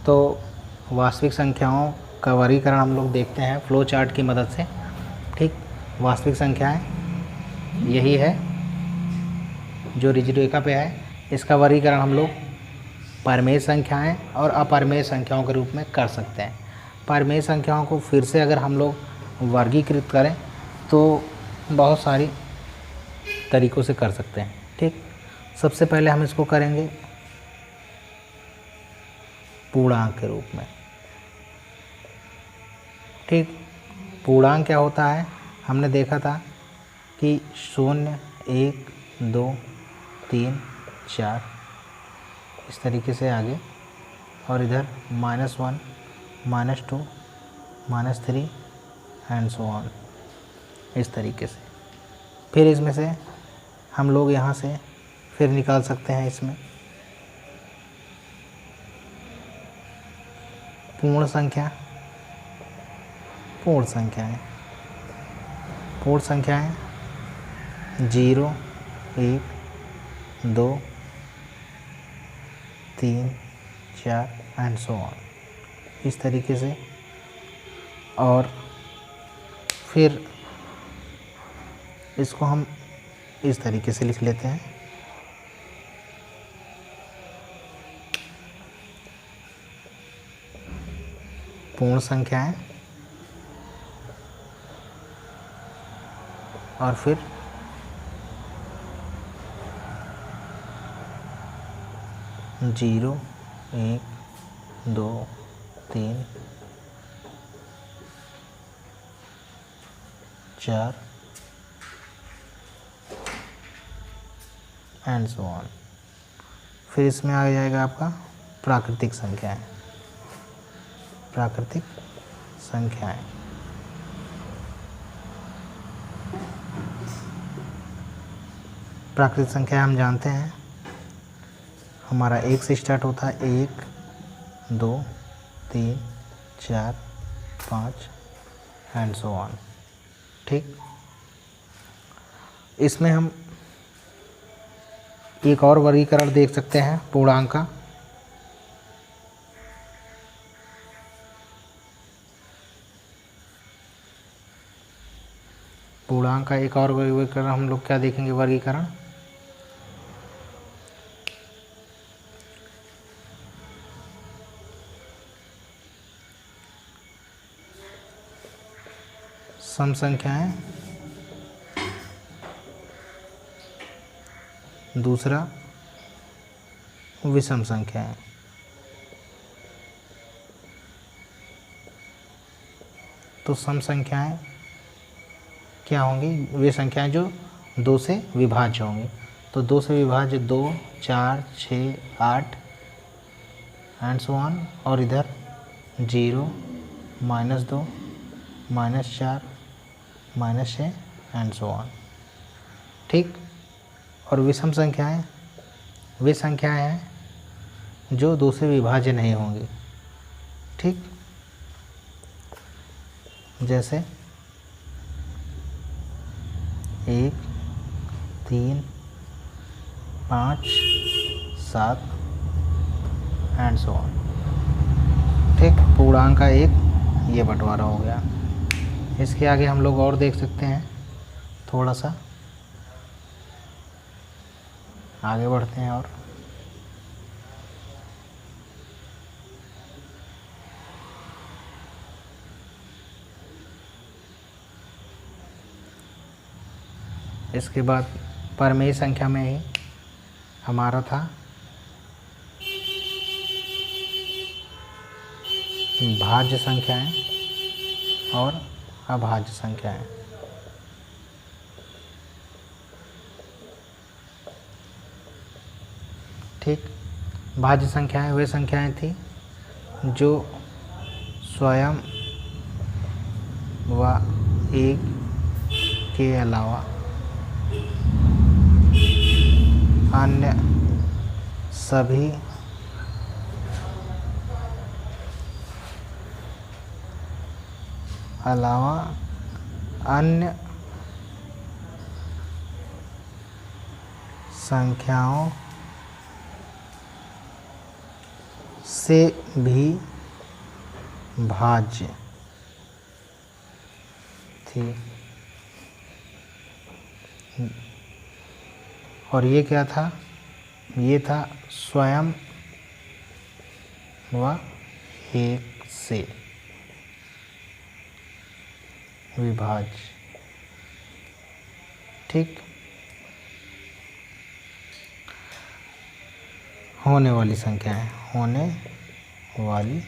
तो वास्तविक संख्याओं का वर्गीकरण हम लोग देखते हैं फ्लो चार्ट की मदद से। ठीक, वास्तविक संख्याएं यही है जो रुजुरेखा पे है। इसका वर्गीकरण हम लोग परिमेय संख्याएं और अपरिमेय संख्याओं के रूप में कर सकते हैं। परिमेय संख्याओं को फिर से अगर हम लोग वर्गीकृत करें तो बहुत सारी तरीक़ों से कर सकते हैं। ठीक, सबसे पहले हम इसको करेंगे पूर्णांक के रूप में। ठीक, पूर्णांक क्या होता है, हमने देखा था कि 0, 1, 2, 3, 4 इस तरीके से आगे, और इधर -1, -2, -3 एंड सो ऑन इस तरीके से। फिर इसमें से हम लोग यहाँ से फिर निकाल सकते हैं इसमें पूर्ण संख्याएं। पूर्ण संख्याएं 0, 1, 2, 3, 4 एंड सो ऑन इस तरीके से। और फिर इसको हम इस तरीके से लिख लेते हैं, पूर्ण संख्याएं और फिर जीरो, 1, 2, 3, 4 एंड सो ऑन। फिर इसमें आ जाएगा आपका प्राकृतिक संख्याएं। प्राकृतिक संख्याएं प्राकृतिक संख्या हम जानते हैं, हमारा 1 से स्टार्ट होता है। 1, 2, 3, 4, 5 एंड सो ऑन। ठीक, इसमें हम एक और वर्गीकरण देख सकते हैं पूर्णांक का। पूर्णांक का एक और वर्गीकरण हम लोग क्या देखेंगे, वर्गीकरण सम संख्याएं, दूसरा विषम संख्याएं। तो सम संख्याएं क्या होंगी, वे संख्याएं जो 2 से विभाज्य होंगी। तो 2 से विभाज्य 2, 4, 6, 8 एंड सो ऑन, और इधर 0, -2, -4, -6 एंड सो ऑन। ठीक, और विषम संख्याएं वे संख्याएं हैं जो 2 से विभाज्य नहीं होंगी। ठीक, जैसे 1, 3, 5, 7 एंड सो ऑन। ठीक, पूर्णांक का एक ये बंटवारा हो गया। इसके आगे हम लोग और देख सकते हैं, थोड़ा सा आगे बढ़ते हैं। और इसके बाद परिमेय संख्या में ही हमारा था भाज्य संख्याएं और अभाज्य संख्याएं। ठीक, भाज्य संख्याएं वे संख्याएं थी जो स्वयं व 1 के अलावा अन्य सभी संख्याओं से भी भाज्य थी। और ये क्या था? ये था स्वयं व एक से विभाज्य। ठीक। होने वाली संख्याएं, होने वाली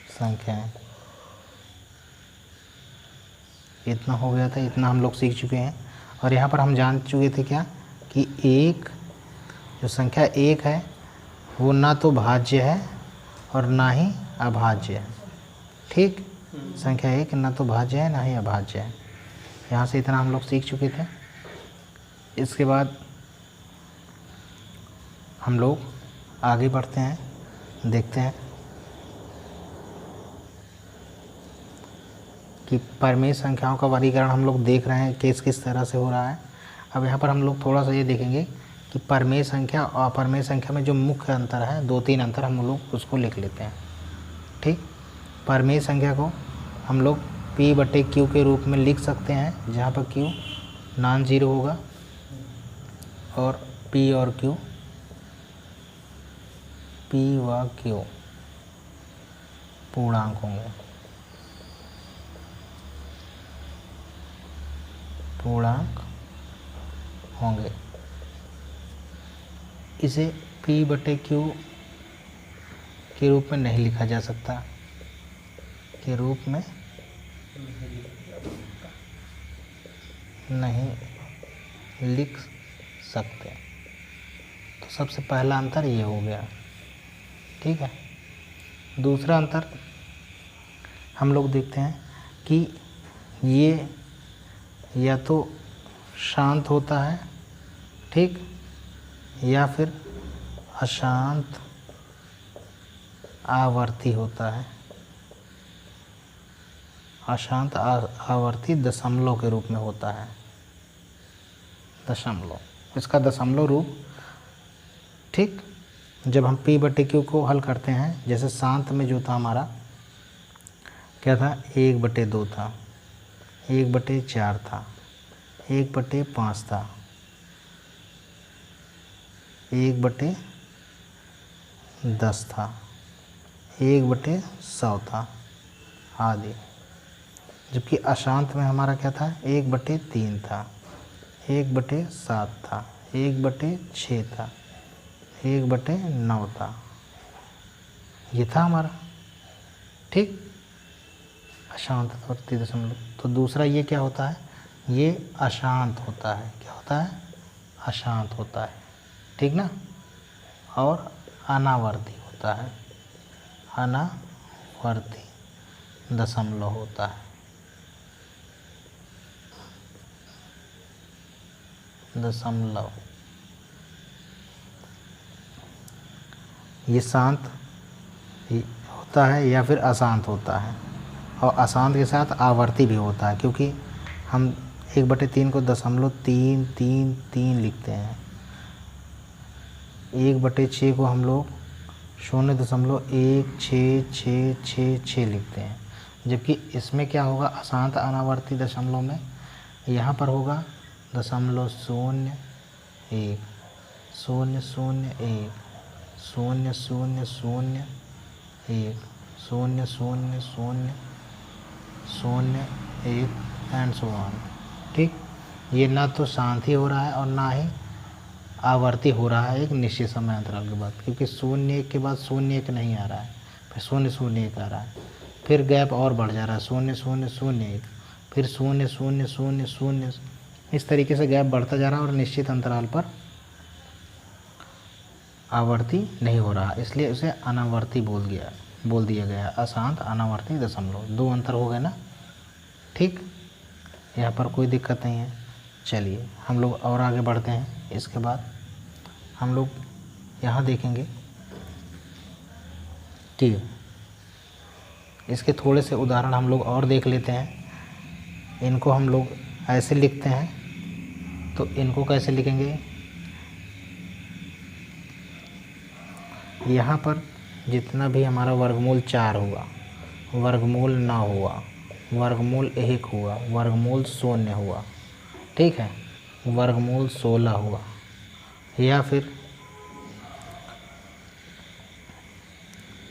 संख्याएं। इतना हो गया था, इतना हम लोग सीख चुके हैं। और यहाँ पर हम जान चुके थे क्या कि एक जो संख्या एक है वो ना तो भाज्य है और ना ही अभाज्य है। ठीक। संख्या एक ना तो भाज्य है ना ही अभाज्य है। यहाँ से इतना हम लोग सीख चुके थे। इसके बाद हम लोग आगे बढ़ते हैं, देखते हैं कि परिमेय संख्याओं का वर्गीकरण हम लोग देख रहे हैं किस किस तरह से हो रहा है। अब यहाँ पर हम लोग थोड़ा सा ये देखेंगे कि परिमेय संख्या और अपरिमेय संख्या में जो मुख्य अंतर है, 2-3 अंतर हम लोग उसको लिख लेते हैं। ठीक। परिमेय संख्या को हम लोग P/Q के रूप में लिख सकते हैं, जहाँ पर Q नॉन जीरो होगा और P और Q, P व Q पूर्णांक होंगे, पूर्णांक होंगे। इसे P/Q के रूप में नहीं लिखा जा सकता, के रूप में नहीं लिख सकते। तो सबसे पहला अंतर ये हो गया। ठीक है। दूसरा अंतर हम लोग देखते हैं कि ये या तो शांत होता है, ठीक, या फिर अशांत आवर्ती होता है। अशांत आवर्ती दशमलव के रूप में होता है। दशमलव, इसका दशमलव रूप। ठीक। जब हम P/Q को हल करते हैं, जैसे शांत में जो था हमारा क्या था, 1/2 था, 1/4 था, 1/5 था, 1/10 था, 1/100 था आदि। जबकि अशांत में हमारा क्या था, 1/3 था, 1/7 था, 1/6 था, 1/9 था। ये था हमारा। ठीक। अशांत आवर्ती दशमलव। तो दूसरा ये क्या होता है, ये अशांत होता है। क्या होता है? अशांत होता है। ठीक ना। और अनावर्ती होता है, अनावर्ती दशमलव होता है, दशमलव। ये शांत होता है या फिर अशांत होता है, और अशांत के साथ आवर्ती भी होता है, क्योंकि हम 1/3 को 0.333 लिखते हैं। 1/6 को हम लोग 0.166666 लिखते हैं। जबकि इसमें क्या होगा, अशांत अनावर्ती दशमलव में यहाँ पर होगा 0.01 001 0001 00001 एंड सो ऑन। ठीक। ये ना तो शांत ही हो रहा है और ना ही आवर्ती हो रहा है एक निश्चित समय अंतराल के बाद, क्योंकि 0.1 के बाद 0.1 नहीं आ रहा है, फिर 0.01 आ रहा है, फिर गैप और बढ़ जा रहा है 0.001, फिर 0.000, इस तरीके से गैप बढ़ता जा रहा है और निश्चित अंतराल पर आवर्ती नहीं हो रहा, इसलिए उसे अनावर्ती बोल दिया गया। अशांत अनावर्ती दशमलव, 2 अंतर हो गए ना। ठीक। यहाँ पर कोई दिक्कत नहीं है। चलिए हम लोग और आगे बढ़ते हैं। इसके बाद हम लोग यहाँ देखेंगे कि इसके थोड़े से उदाहरण हम लोग और देख लेते हैं। इनको हम लोग ऐसे लिखते हैं, तो इनको कैसे लिखेंगे, यहाँ पर जितना भी हमारा वर्गमूल 4 हुआ, वर्गमूल 9 हुआ, वर्गमूल 1 हुआ, वर्गमूल 0 हुआ, ठीक है, वर्गमूल 16 हुआ, या फिर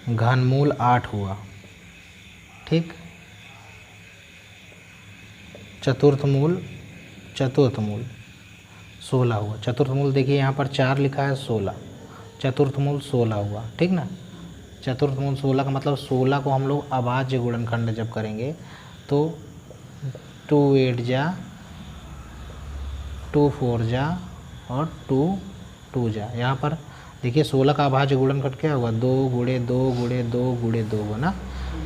घनमूल 8 हुआ, ठीक, चतुर्थ मूल 16 हुआ। चतुर्थ मूल देखिए यहाँ पर 4 लिखा है, 16, चतुर्थ मूल 16 हुआ, ठीक ना। चतुर्थ मूल 16 का मतलब 16 को हम लोग अभाज्य गुणनखंड जब करेंगे तो 2 8 जा, 2 4 जा और 2 2 जा। यहाँ पर देखिए 16 का अभाज्य गुणनखंड क्या हुआ, 2 गुणे 2 गुणे 2 गुणे 2 हुआ ना।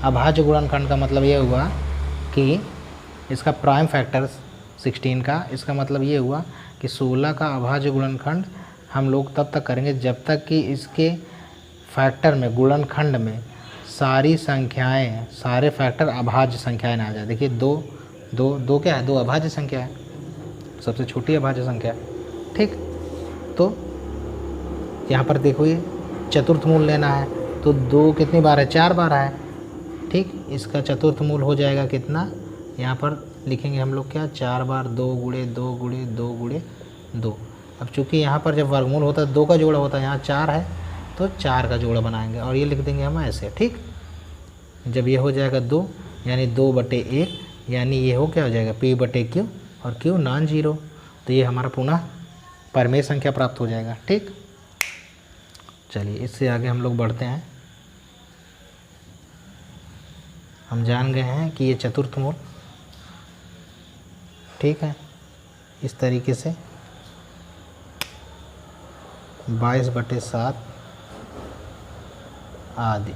अभाज्य गुणनखंड का मतलब ये हुआ कि इसका प्राइम फैक्टर 16 का, इसका मतलब ये हुआ कि 16 का अभाज्य गुणनखंड हम लोग तब तक करेंगे जब तक कि इसके फैक्टर में, गुणनखंड में सारी संख्याएं, सारे फैक्टर अभाज्य संख्याएं ना आ जाए। देखिए 2 2 2 क्या है, 2 अभाज्य संख्या है, सबसे छोटी अभाज्य संख्या है, ठीक। तो यहाँ पर देखो ये चतुर्थ मूल लेना है तो 2 कितनी बार है, 4 बार है, ठीक। इसका चतुर्थ मूल हो जाएगा कितना, यहाँ पर लिखेंगे हम लोग क्या, 4 बार 2 गुणे 2 गुणे 2 गुणे 2। अब चूँकि यहाँ पर जब वर्गमूल होता है 2 का जोड़ा होता है, यहाँ 4 है तो 4 का जोड़ा बनाएंगे और ये लिख देंगे हम ऐसे, ठीक। जब ये हो जाएगा 2 यानी 2/1, यानी ये हो क्या हो जाएगा P/Q, और Q नॉन जीरो, तो ये हमारा पुनः परिमेय संख्या प्राप्त हो जाएगा, ठीक। चलिए इससे आगे हम लोग बढ़ते हैं। हम जान गए हैं कि ये चतुर्थ मूल, ठीक है, इस तरीके से 22/7 आदि,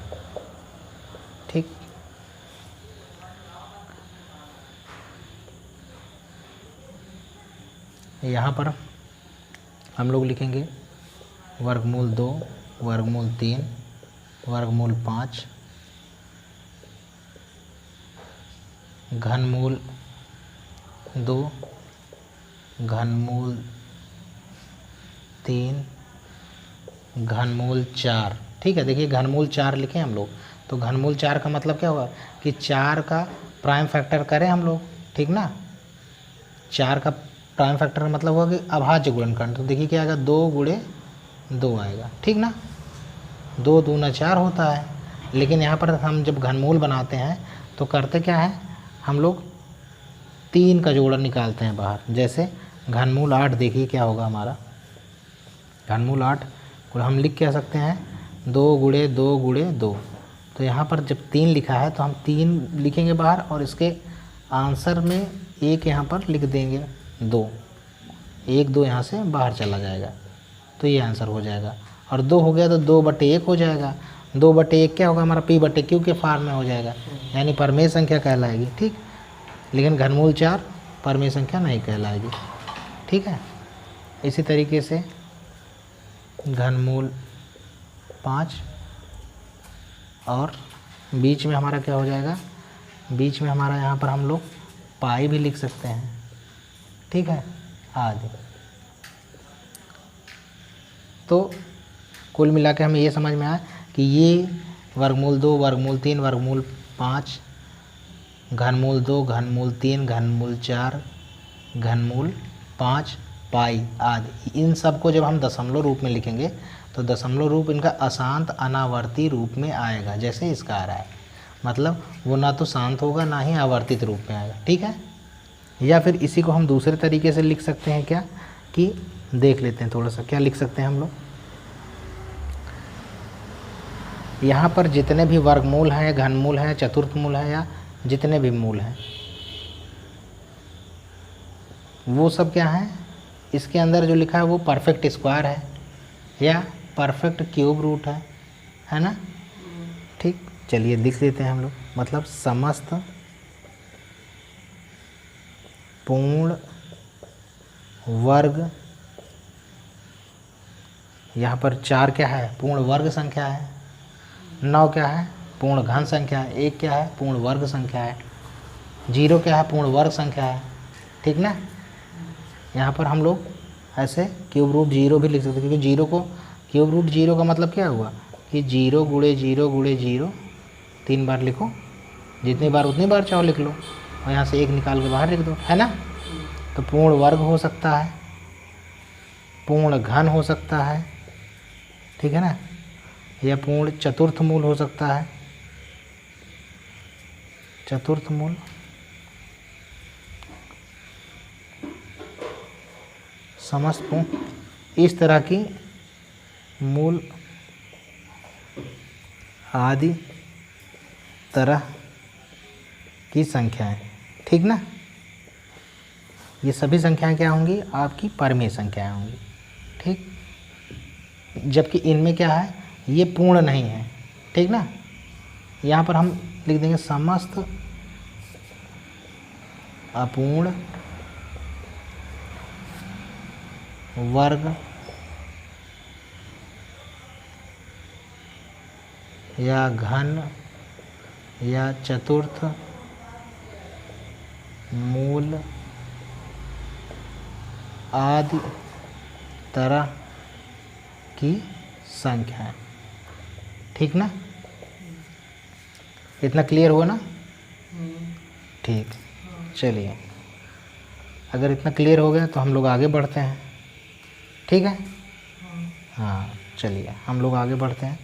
ठीक। यहाँ पर हम लोग लिखेंगे वर्गमूल 2, वर्गमूल 3, वर्गमूल 5, घनमूल 2, घनमूल 3, घनमूल 4, ठीक है। देखिए घनमूल 4 लिखें हम लोग, तो घनमूल 4 का मतलब क्या होगा कि 4 का प्राइम फैक्टर करें हम लोग, ठीक ना। 4 का प्राइम फैक्टर का मतलब होगा कि अभाज्य गुणनखंड, तो देखिए क्या आएगा, 2 गुणे 2 आएगा, ठीक ना। 2 दूना 4 होता है, लेकिन यहाँ पर हम जब घनमूल बनाते हैं तो करते क्या है, हम लोग 3 का जोड़ा निकालते हैं बाहर। जैसे घनमूल 8 देखिए क्या होगा हमारा, घनमूल 8 को हम लिख क्या सकते हैं, 2 गुणे 2 गुणे 2। तो यहाँ पर जब 3 लिखा है तो हम 3 लिखेंगे बाहर और इसके आंसर में 1 यहाँ पर लिख देंगे, 2, 1 2 यहाँ से बाहर चला जाएगा, तो ये आंसर हो जाएगा। और 2 हो गया तो 2/1 हो जाएगा, 2/1 क्या होगा हमारा, P/Q के फॉर्म में हो जाएगा, यानी परिमेय संख्या कहलाएगी, ठीक। लेकिन घनमूल 4 परिमेय संख्या नहीं कहलाएगी, ठीक है। इसी तरीके से घनमूल 5, और बीच में हमारा क्या हो जाएगा, बीच में हमारा यहाँ पर हम लोग पाई भी लिख सकते हैं, ठीक है, आदि। तो कुल मिला के हमें ये समझ में आया कि ये वर्गमूल 2, वर्गमूल 3, वर्गमूल 5, घनमूल 2, घनमूल 3, घनमूल 4, घनमूल 5, पाई आदि, इन सब को जब हम दशमलव रूप में लिखेंगे तो दशमलव रूप इनका अशांत अनावर्ती रूप में आएगा, जैसे इसका आ रहा है, मतलब वो ना तो शांत होगा ना ही आवर्तित रूप में आएगा, ठीक है। या फिर इसी को हम दूसरे तरीके से लिख सकते हैं क्या, कि देख लेते हैं थोड़ा सा, क्या लिख सकते हैं हम लोग। यहाँ पर जितने भी वर्गमूल हैं, घनमूल हैं, चतुर्थ मूल हैं, या जितने भी मूल हैं वो सब क्या है, इसके अंदर जो लिखा है वो परफेक्ट स्क्वायर है या परफेक्ट क्यूब रूट है ना, ठीक। चलिए लिख देते हैं हम लोग, मतलब समस्त पूर्ण वर्ग, यहाँ पर 4 क्या है, पूर्ण वर्ग संख्या है, 9 क्या है, पूर्ण घन संख्या है, 1 क्या है, पूर्ण वर्ग संख्या है, 0 क्या है, पूर्ण वर्ग संख्या है, ठीक ना। यहाँ पर हम लोग ऐसे क्यूब रूट 0 भी लिख सकते हैं, क्योंकि 0 को क्यूब रूट 0 का मतलब क्या हुआ कि 0 गुणे 0 गुणे 0 3 बार लिखो, जितनी बार उतनी बार चाहो लिख लो, और यहाँ से 1 निकाल के बाहर लिख दो, है ना। तो पूर्ण वर्ग हो सकता है, पूर्ण घन हो सकता है, ठीक है ना, या पूर्ण चतुर्थ मूल हो सकता है, चतुर्थ मूल, समस्त पूर्ण, इस तरह की मूल आदि तरह की संख्याएं, ठीक ना। ये सभी संख्याएं क्या होंगी, आपकी परमेय संख्याएं होंगी, ठीक। जबकि इनमें क्या है, ये पूर्ण नहीं है, ठीक ना। यहाँ पर हम लिख देंगे समस्त अपूर्ण वर्ग या घन या चतुर्थ मूल आदि तरह की संख्याएं, ठीक ना। इतना क्लियर हुआ ना, ठीक। चलिए, अगर इतना क्लियर हो गया तो हम लोग आगे बढ़ते हैं, ठीक है। हाँ, चलिए हम लोग आगे बढ़ते हैं।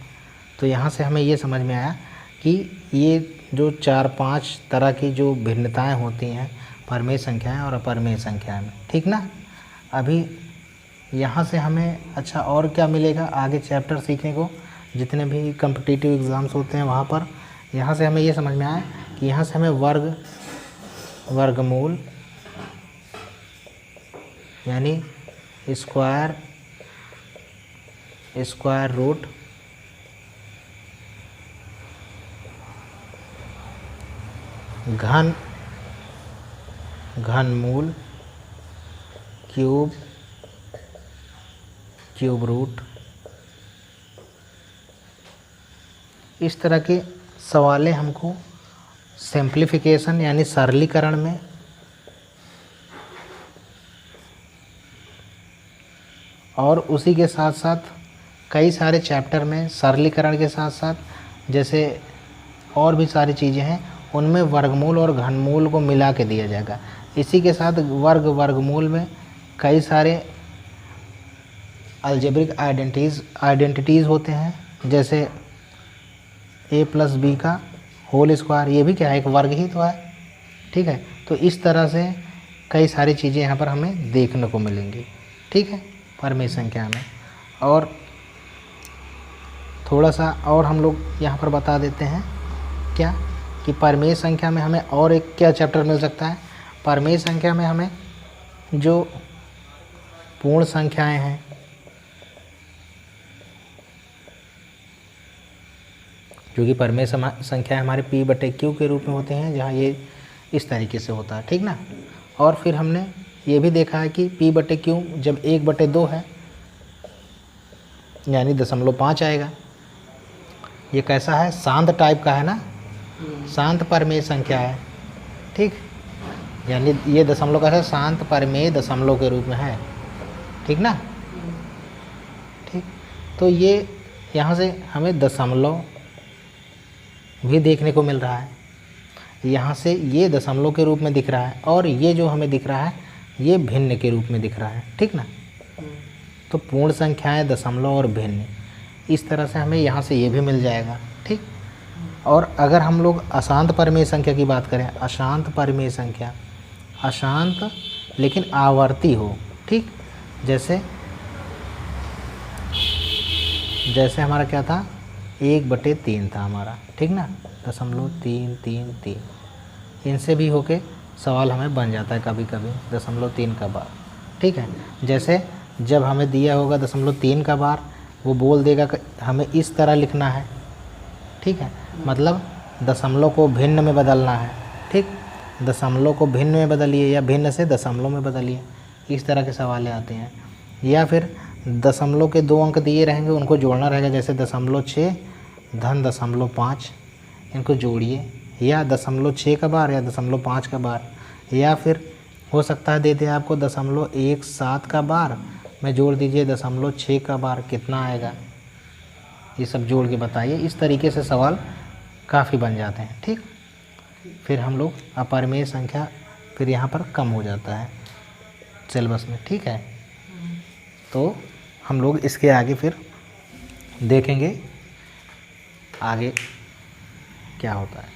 तो यहाँ से हमें ये समझ में आया कि ये जो 4-5 तरह की जो भिन्नताएं होती हैं परमेय संख्याएं और अपरमेय संख्याएं में, ठीक ना। अभी यहाँ से हमें अच्छा और क्या मिलेगा आगे चैप्टर सीखने को, जितने भी कॉम्पिटिटिव एग्ज़ाम्स होते हैं वहाँ पर। यहाँ से हमें ये समझ में आया कि यहाँ से हमें वर्ग, वर्गमूल यानी स्क्वायर, स्क्वायर रूट, घन, घनमूल, क्यूब, क्यूब रूट, इस तरह के सवालें हमको सिंप्लीफिकेशन यानी सरलीकरण में और उसी के साथ साथ कई सारे चैप्टर में सरलीकरण के साथ साथ जैसे और भी सारी चीज़ें हैं उनमें वर्गमूल और घनमूल को मिला के दिया जाएगा। इसी के साथ वर्ग, वर्गमूल में कई सारे अलजेब्रिक आइडेंटिटीज़ होते हैं, जैसे a+b का होल स्क्वायर, ये भी क्या है, एक वर्ग ही तो है, ठीक है। तो इस तरह से कई सारी चीज़ें यहाँ पर हमें देखने को मिलेंगी, ठीक है, परमेय संख्या में। और थोड़ा सा और हम लोग यहाँ पर बता देते हैं क्या, कि परमेय संख्या में हमें और एक क्या चैप्टर मिल सकता है। परमेय संख्या में हमें जो पूर्ण संख्याएं हैं, क्योंकि परमेय संख्या हमारे p/q के रूप में होते हैं, जहाँ ये इस तरीके से होता है, ठीक ना। और फिर हमने ये भी देखा है कि p/q जब 1/2 है यानी 0.5 आएगा। ये कैसा है, शांत टाइप का है ना, शांत परमेय संख्या है, ठीक। यानी ये दशमलव कैसा, शांत परमेय दशमलव के रूप में है, ठीक ना, ठीक। तो ये यहाँ से हमें दशमलव भी देखने को मिल रहा है, यहाँ से ये दशमलव के रूप में दिख रहा है, और ये जो हमें दिख रहा है ये भिन्न के रूप में दिख रहा है, ठीक ना। तो पूर्ण संख्याएं, दशमलव और भिन्न, इस तरह से हमें यहाँ से ये भी मिल जाएगा, ठीक। और अगर हम लोग अशांत परमेय संख्या की बात करें, अशांत परमेय संख्या, अशांत लेकिन आवर्ती हो, ठीक। जैसे हमारा क्या था, 1/3 था हमारा, ठीक ना, 0.333, इनसे भी होके सवाल हमें बन जाता है कभी कभी 0.3 का बार, ठीक है। जैसे जब हमें दिया होगा 0.3 का बार, वो बोल देगा कि हमें इस तरह लिखना है, ठीक है, मतलब दशमलव को भिन्न में बदलना है, ठीक। दशमलव को भिन्न में बदलिए या भिन्न से दशमलव में बदलिए, इस तरह के सवाल आते हैं। या फिर दशमलव के 2 अंक दिए रहेंगे, उनको जोड़ना रहेगा, जैसे 0.6 धन 0.5, इनको जोड़िए, या 0.6 का बार या 0.5 का बार, या फिर हो सकता है दे दे आपको 0.17 का बार में जोड़ दीजिए 0.6 का बार, कितना आएगा, ये सब जोड़ के बताइए। इस तरीके से सवाल काफ़ी बन जाते हैं। ठीक, फिर हम लोग अपरिमेय संख्या फिर यहाँ पर कम हो जाता है सिलेबस में। ठीक है, तो हम लोग इसके आगे फिर देखेंगे आगे क्या होता है।